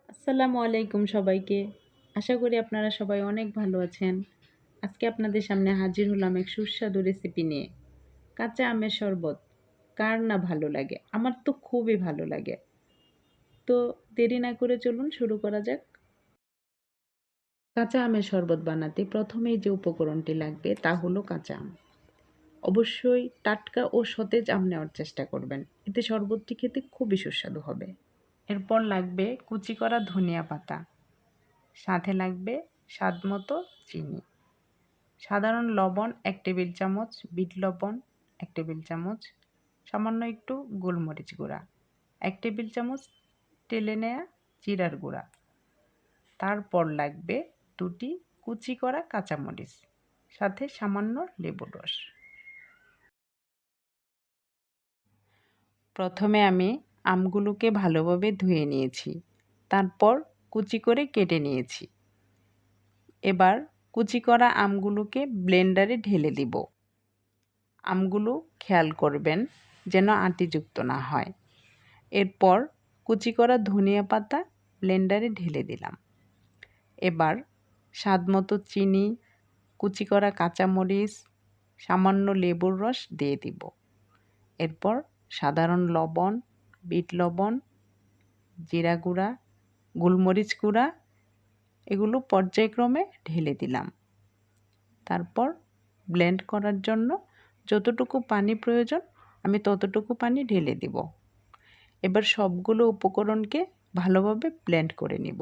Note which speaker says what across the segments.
Speaker 1: আসসালামু আলাইকুম সবাইকে। আশা করি আপনারা সবাই অনেক ভালো আছেন। আজকে আপনাদের সামনে হাজির হলাম এক সুস্বাদু রেসিপি নিয়ে। কাঁচা আমের শরবত। কার না ভালো লাগে? আমার তো খুবই ভালো লাগে। তো দেরি না করে চলুন শুরু করা যাক। কাঁচা আমের শরবত বানাতে প্রথমেই যে উপকরণটি লাগবে তা হলো কাঁচা আম। অবশ্যই টাটকা ও সতেজ আম নেওয়ার চেষ্টা করবেন। এতে শরবতটি খেতে খুবই সুস্বাদু হবে। এরপর লাগবে কুচি করা ধনিয়া পাতা। সাথে লাগবে স্বাদমতো চিনি, সাধারণ লবণ ১ টেবিল চামচ, বিট লবণ ১ টেবিল চামচ, সামান্য একটু গোলমরিচ গুঁড়া, ১ টেবিল চামচ টেলে নেওয়া জিরার গুঁড়া। তারপর লাগবে ২টি কুচি করা কাঁচামরিচ, সাথে সামান্য লেবুর রস। প্রথমে আমি আমগুলোকে ভালোভাবে ধুয়ে নিয়েছি, তারপর কুচি করে কেটে নিয়েছি। এবার কুচি করা আমগুলোকে ব্লেন্ডারে ঢেলে দিব। আমগুলো খেয়াল করবেন যেন আটিযুক্ত না হয়। এরপর কুচি করা ধনিয়া পাতা ব্লেন্ডারে ঢেলে দিলাম। এবার স্বাদমতো চিনি, কুচি করা কাঁচামরিচ, সামান্য লেবুর রস দিয়ে দিব। এরপর সাধারণ লবণ, বিট লবণ, জিরা গুঁড়া, গোলমরিচ গুঁড়া এগুলো পর্যায়ক্রমে ঢেলে দিলাম। তারপর ব্লেন্ড করার জন্য যতটুকু পানি প্রয়োজন আমি ততটুকু পানি ঢেলে দিব। এবার সবগুলো উপকরণকে ভালোভাবে ব্লেন্ড করে নিব।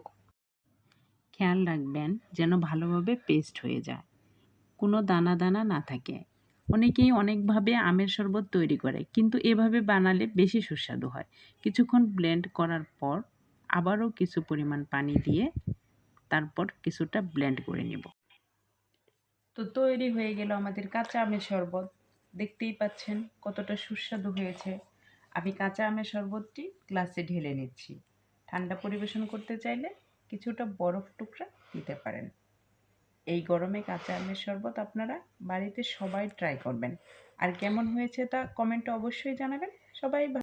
Speaker 1: খেয়াল রাখবেন যেন ভালোভাবে পেস্ট হয়ে যায়, কোনো দানা দানা না থাকে। অনেকেই অনেকভাবে আমের শরবত তৈরি করে, কিন্তু এভাবে বানালে বেশি সুস্বাদু হয়। কিছুক্ষণ ব্লেন্ড করার পর আবারও কিছু পরিমাণ পানি দিয়ে তারপর কিছুটা ব্লেন্ড করে নিব। তো তৈরি হয়ে গেল আমাদের কাঁচা আমের শরবত। দেখতেই পাচ্ছেন কতটা সুস্বাদু হয়েছে। আমি কাঁচা আমের শরবতটি গ্লাসে ঢেলে নিচ্ছি। ঠান্ডা পরিবেশন করতে চাইলে কিছুটা বরফ টুকরা দিতে পারেন। এই গরমে কাঁচা আমের শরবত আপনারা বাড়িতে সবাই ট্রাই করবেন। আর কেমন হয়েছে তা কমেন্টে অবশ্যই জানাবেন। সবাই